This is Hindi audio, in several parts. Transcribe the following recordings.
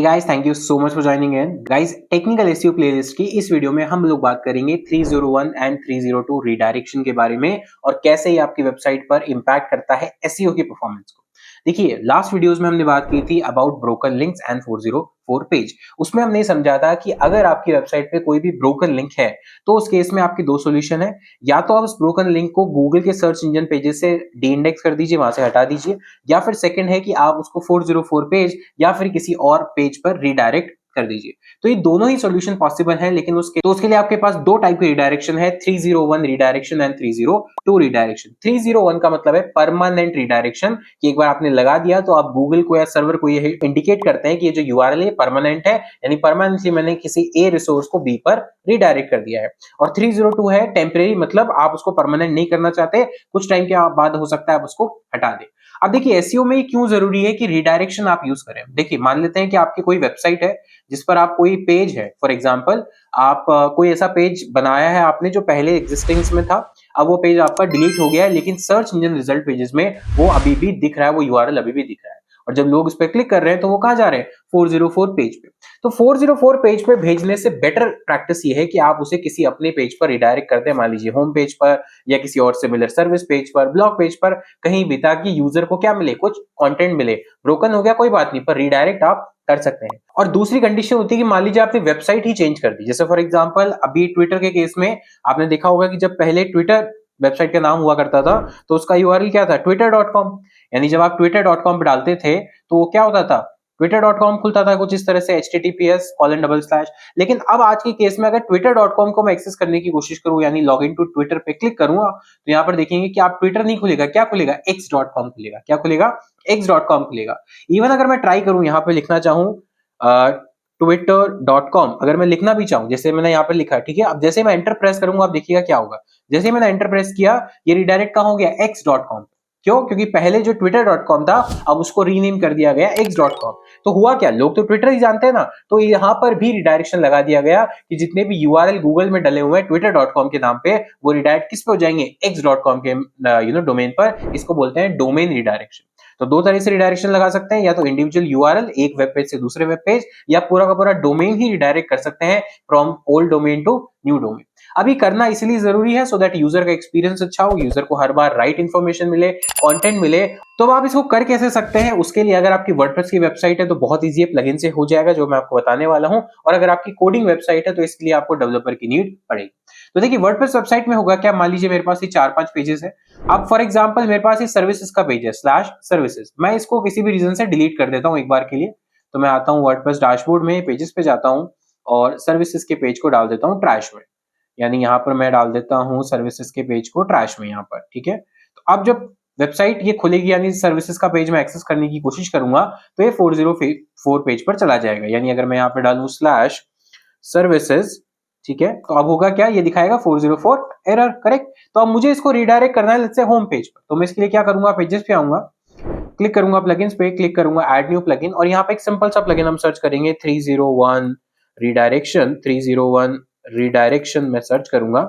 Guys, thank you so much for joining in. Guys, technical SEO playlist की इस वीडियो में हम लोग बात करेंगे 301 एंड 302 रीडायरेक्शन के बारे में और कैसे ये आपकी वेबसाइट पर इंपैक्ट करता है एसईओ की परफॉर्मेंस को। देखिए, लास्ट वीडियोस में हमने बात की थी about broken links and 404 page. उसमें हमने समझा था कि अगर आपकी वेबसाइट पे कोई भी ब्रोकन लिंक है तो उस केस में आपकी दो सॉल्यूशन है। या तो आप उस ब्रोकन लिंक को गूगल के सर्च इंजन पेजेस से डी इंडेक्स कर दीजिए, वहां से हटा दीजिए, या फिर सेकंड है कि आप उसको 404 पेज या फिर किसी और पेज पर रिडायरेक्ट कर दीजिए। तो ये दोनों ही सॉल्यूशन पॉसिबल है, लेकिन उसके लिए आपके पास दो टाइप की रिडायरेक्शन है, 301 रिडायरेक्शन एंड 302 रिडायरेक्शन। 301 का मतलब है परमानेंट रिडायरेक्शन, कि एक बार आपने लगा दिया तो आप गूगल को या सर्वर को ये इंडिकेट करते हैं कि ये जो यूआरएल है परमानेंट है, यानी परमानेंटली मैंने किसी ए रिसोर्स को बी पर रिडायरेक्ट कर दिया है। और 302 है टेम्परेरी, मतलब आप उसको परमानेंट नहीं करना चाहते, कुछ टाइम के बाद हो सकता है आप उसको हटा दें। अब देखिए, एसईओ में क्यों जरूरी है कि रिडायरेक्शन आप यूज करें। देखिए, मान लेते हैं कि आपकी कोई वेबसाइट है जिस पर आप कोई पेज है, फॉर एग्जांपल आप कोई ऐसा पेज बनाया है आपने जो पहले एग्जिस्टिंग्स में था। अब वो पेज आपका डिलीट हो गया है, लेकिन सर्च इंजन रिजल्ट पेजेस में वो अभी भी दिख रहा है, वो यूआरएल अभी भी दिख रहा है। और जब लोग उस पर क्लिक कर रहे हैं तो वो कहां जा रहे हैं? 404 पेज पे। तो 404 पेज पे भेजने से बेटर प्रैक्टिस ये है कि आप उसे किसी अपने पेज पर रिडायरेक्ट कर दें, मान लीजिए होम पेज पर या किसी और सिमिलर सर्विस पेज पर, ब्लॉग पेज पर, कहीं भी, ताकि यूजर को क्या मिले, कुछ कंटेंट मिले। ब्रोकन हो गया कोई बात नहीं, पर रिडायरेक्ट आप कर सकते हैं। और दूसरी कंडीशन होती है कि मान लीजिए आपने वेबसाइट ही चेंज कर दी, जैसे फॉर एग्जांपल अभी ट्विटर के केस में आपने देखा होगा कि जब पहले ट्विटर वेबसाइट का नाम हुआ करता था तो उसका यूआरएल क्या था? twitter.com। यानी जब आप twitter.com पे डालते थे तो वो क्या होता था? twitter.com खुलता था कुछ इस तरह से, https://। लेकिन अब आज के केस में अगर twitter.com को मैं एक्सेस करने की कोशिश करूं, यानी लॉग इन टू ट्विटर पे क्लिक करूंगा, तो यहाँ पर देखेंगे कि आप ट्विटर नहीं खुलेगा, क्या खुलेगा? x.com खुलेगा। क्या खुलेगा? x.com खुलेगा। इवन अगर मैं ट्राई करूं, यहाँ पे लिखना चाहूं twitter.com, अगर मैं लिखना भी चाहूं, जैसे मैंने यहाँ पे लिखा, ठीक है, अब जैसे मैं एंटर प्रेस करूंगा आप देखिएगा क्या होगा। जैसे मैंने एंटर प्रेस किया, ये रिडायरेक्ट कहां हो गया? x.com। क्यों? क्योंकि पहले जो twitter.com था अब उसको रीनेम कर दिया गया x.com। तो हुआ क्या, लोग तो ट्विटर ही जानते हैं ना, तो यहाँ पर भी रिडायरेक्शन लगा दिया गया कि जितने भी यूआरएल गूगल में डले हुए हैं twitter.com के नाम पे, वो रिडायरेक्ट किस पे हो जाएंगे? x.com के डोमेन पर। इसको बोलते हैं डोमेन रिडायरेक्शन। तो दो तरह से रिडायरेक्शन लगा सकते हैं, या तो इंडिविजुअल यूआरएल एक वेब पेज से दूसरे वेब पेज, या पूरा का पूरा डोमेन ही रिडायरेक्ट कर सकते हैं from old domain to new domain. अभी करना इसलिए जरूरी है सो दैट यूजर का एक्सपीरियंस अच्छा हो, यूजर को हर बार राइट इंफॉर्मेशन मिले, कंटेंट मिले। तो आप इसको कर कैसे सकते हैं? उसके लिए अगर आपकी वर्डप्रेस की वेबसाइट है तो बहुत ईजी है, प्लगइन से हो जाएगा, जो मैं आपको बताने वाला हूं। और अगर आपकी कोडिंग वेबसाइट है तो इसके लिए आपको डेवलपर की नीड पड़ेगी। तो देखिए, वर्डप्रेस वेबसाइट में होगा क्या, मान लीजिए मेरे पास ये 4-5 पेजेस है। अब फॉर एग्जांपल मेरे पास ये सर्विसेज का पेज है, /सर्विसेज। मैं इसको किसी भी रीजन से डिलीट कर देता हूं एक बार के लिए। तो मैं आता हूं वर्डप्रेस डैशबोर्ड में, पेजेस पे जाता हूं और सर्विसेज के पेज को डाल देता हूं ट्रैश में। यानी यहाँ पर मैं डाल देता हूँ सर्विसेज के पेज को ट्रैश में यहाँ पर, ठीक है। तो अब जब वेबसाइट ये खुलेगी, यानी सर्विसेज का पेज मैं एक्सेस करने की कोशिश करूंगा, तो ये 404 पेज पर चला जाएगा। यानी अगर मैं यहाँ पे डालूं /सर्विसेज, ठीक है, तो अब होगा क्या, ये दिखाएगा 404 एरर, करेक्ट। तो अब मुझे इसको रिडायरेक्ट करना है लेट्स से होम पेज पर। तो मैं इसके लिए क्या करूंगा, पेजेस पे आऊंगा, क्लिक करूंगा, प्लगइन्स पे क्लिक करूंगा, ऐड न्यू प्लगइन, और यहाँ पे एक सिंपल सा प्लगइन हम सर्च करेंगे, 301 रिडायरेक्शन। 301 रिडायरेक्शन में सर्च करूंगा,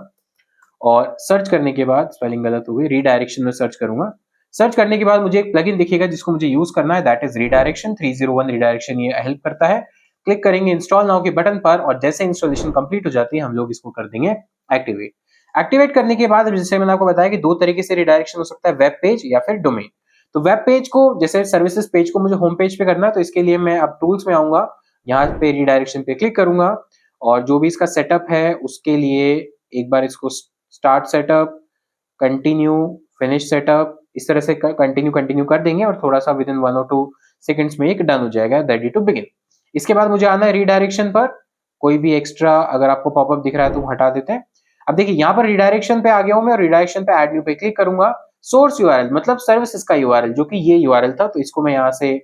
और सर्च करने के बाद, स्पेलिंग गलत हो गई, रिडायरेक्शन में सर्च करूंगा। सर्च करने के बाद मुझे एक प्लगइन दिखेगा जिसको मुझे यूज करना है, दैट इज रिडायरेक्शन। 301 रिडायरेक्शन ये हेल्प करता है। क्लिक करेंगे इंस्टॉल नाउ के बटन पर, और जैसे इंस्टॉलेशन कंप्लीट हो जाती है हम लोग इसको कर देंगे एक्टिवेट। एक्टिवेट करने के बाद, जैसे मैंने आपको बताया कि दो तरीके से रिडायरेक्शन हो सकता है, वेब पेज या फिर डोमेन। तो वेब पेज को, जैसे सर्विसेज पेज को मुझे होम पेज पे करना है, तो इसके लिए मैं अब टूल्स में आऊंगा, यहाँ पे रिडायरेक्शन पे क्लिक करूंगा, और जो भी इसका सेटअप है उसके लिए एक बार इसको start setup, continue, finish setup, इस तरह से कंटिन्यू कंटिन्यू कर देंगे, और थोड़ा सा विद इन 1 और 2 सेकंड्स में एक डन हो जाएगा, रेडी टू बिगिन। इसके बाद मुझे आना है रिडायरेक्शन पर। कोई भी एक्स्ट्रा अगर आपको पॉपअप दिख रहा है तो हटा देते हैं। अब देखिए, यहाँ पर रिडायरेक्शन पे आ गया हूं मैं, और रिडायरेक्शन पे ऐड न्यू पे क्लिक करूंगा। सोर्स यूआरएल मतलब सर्विसेज का यूआरएल, जो कि ये यूआरएल था, तो इसको मैं यहाँ से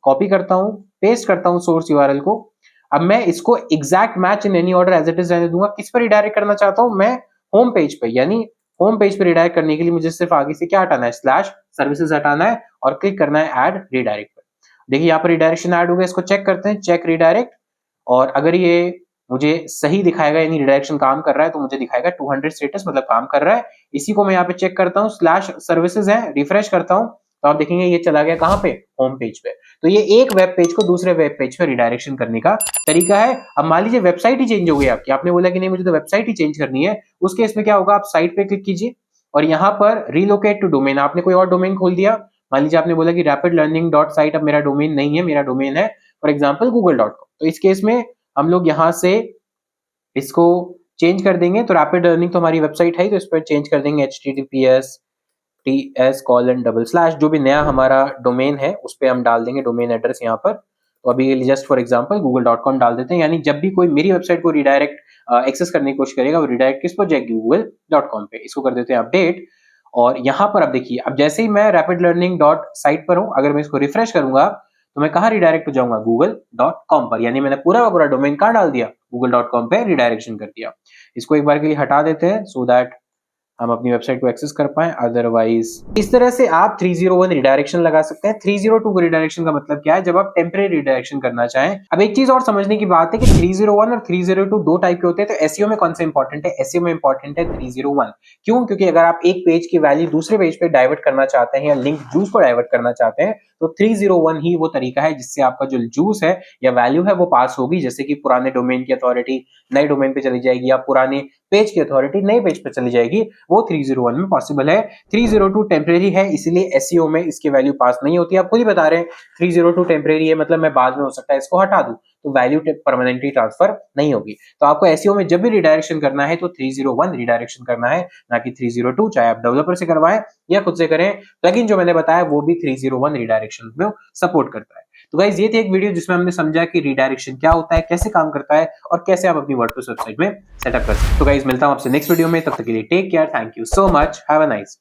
कॉपी करता हूँ, पेस्ट करता हूँ सोर्स यूआरएल को। अब मैं इसको exact match in any order as it is रहने दूंगा। किस पर रिडायरेक्ट करना चाहता हूं मैं? होम पेज पे। यानी होम पेज पे रिडायरेक्ट करने के लिए मुझे सिर्फ आगे से क्या हटाना है, /सर्विसेज हटाना है, और क्लिक करना है ऐड रिडायरेक्ट पर। देखिए, यहाँ पर रिडायरेक्शन ऐड हो गया, इसको चेक करते हैं, चेक रिडायरेक्ट। और अगर ये मुझे सही दिखाएगा, यानी रिडायरेक्शन काम कर रहा है, तो मुझे दिखाएगा 200 स्टेटस, मतलब काम कर रहा है। इसी को मैं यहाँ पे चेक करता हूँ, /सर्विसेज है, रिफ्रेश करता हूँ, तो आप देखेंगे ये चला गया कहाँ पे, होम पेज पे। तो ये एक वेब पेज को दूसरे वेब पेज पे रिडायरेक्शन करने का तरीका है। अब मान लीजिए वेबसाइट ही चेंज हो गई आपकी, आपने बोला कि नहीं मुझे तो वेबसाइट ही चेंज करनी है, उस केस में क्या होगा, आप साइट पे क्लिक कीजिए और यहाँ पर रिलोकेट टू डोमेन, आपने कोई और डोमेन खोल दिया। मान लीजिए आपने बोला कि rapidlearning.site अब मेरा डोमेन नहीं है, मेरा डोमेन है फॉर एग्जाम्पल google.com। तो इस केस में हम लोग यहाँ से इसको चेंज कर देंगे। तो रैपिड लर्निंग तो हमारी वेबसाइट है, तो इस पर चेंज कर देंगे https:// जो भी नया हमारा डोमेन है उस पर हम डाल देंगे डोमेन एड्रेस यहाँ पर। तो अभी जस्ट फॉर एग्जांपल google.com डाल देते हैं, यानी जब भी कोई मेरी वेबसाइट को रिडायरेक्ट एक्सेस करने की कोशिश करेगा वो रिडायरेक्ट किस पर जाएगी, google.com पे। इसको कर देते हैं अपडेट। और यहाँ पर अब देखिए, अब जैसे ही मैं rapidlearning.site पर हूँ, अगर मैं इसको रिफ्रेश करूंगा तो मैं कहाँ रिडायरेक्ट हो जाऊंगा, google.com पर। यानी मैंने पूरा का पूरा डोमेन कहाँ डाल दिया, google.com पे रिडायरेक्शन कर दिया। इसको एक बार के लिए हटा देते हैं सो दैट हम अपनी वेबसाइट को एक्सेस कर पाए। अदरवाइज इस तरह से आप 301 रिडायरेक्शन लगा सकते हैं। 302 रिडायरेक्शन का मतलब क्या है, जब आप टेम्परेरी रिडायरेक्शन करना चाहें। अब एक चीज और समझने की बात है कि 301 और 302 दो टाइप के होते हैं। तो एसईओ में कौन सा इंपॉर्टेंट है, एसईओ में इंपॉर्टेंट है 301। क्यों, क्योंकि अगर आप एक पेज की वैल्यू दूसरे पेज पे डाइवर्ट करना चाहते हैं या लिंक जूस को डाइवर्ट करना चाहते हैं तो 301 ही वो तरीका है जिससे आपका जो जूस है या वैल्यू है वो पास होगी। जैसे कि पुराने डोमेन की अथॉरिटी नए डोमेन पे चली जाएगी या पुराने पेज की अथॉरिटी नए पेज पे चली जाएगी, वो 301 में पॉसिबल है। 302 टेम्परेरी है, इसलिए एसईओ में इसकी वैल्यू पास नहीं होती। आप खुद ही बता रहे हैं 302 टेम्परेरी है, मतलब मैं बाद में हो सकता है इसको हटा दूं तो वैल्यू परमानेंटली ट्रांसफर नहीं होगी। तो आपको एसईओ में जब भी रिडायरेक्शन करना है तो 301 रिडायरेक्शन करना है, ना कि 302। चाहे आप डेवलपर से करवाएं या खुद से करें, प्लगइन जो मैंने बताया वो भी 301 रिडायरेक्शन में सपोर्ट करता है। तो गाइस ये थी एक वीडियो जिसमें हमने समझा कि रिडायरेक्शन क्या होता है, कैसे काम करता है और कैसे आप अपनी वर्डप्रेस वेबसाइट में सेटअप कर सकते हैं। तो गाइस मिलता हूं आपसे नेक्स्ट वीडियो में, तब तक के लिए take care, thank you so much, have a nice